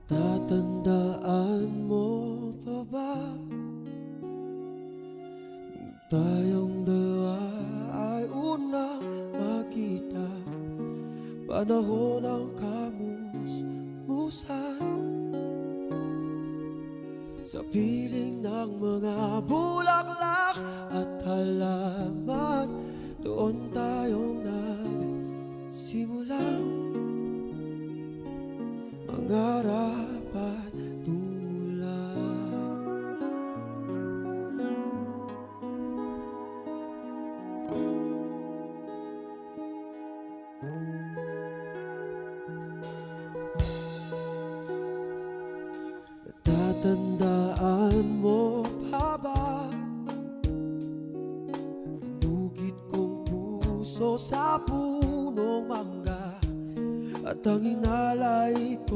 Natatandaan mo pa ba nung tayong dalawa ay unang magkita? Panahon ng kamusmusan sa piling ng mga bulaklak at halaman. Doon tayong nagsimulang mangarap at tumulong. Natatandaan mo pa ba inugit kong puso sa punong mangga at ang inalay ko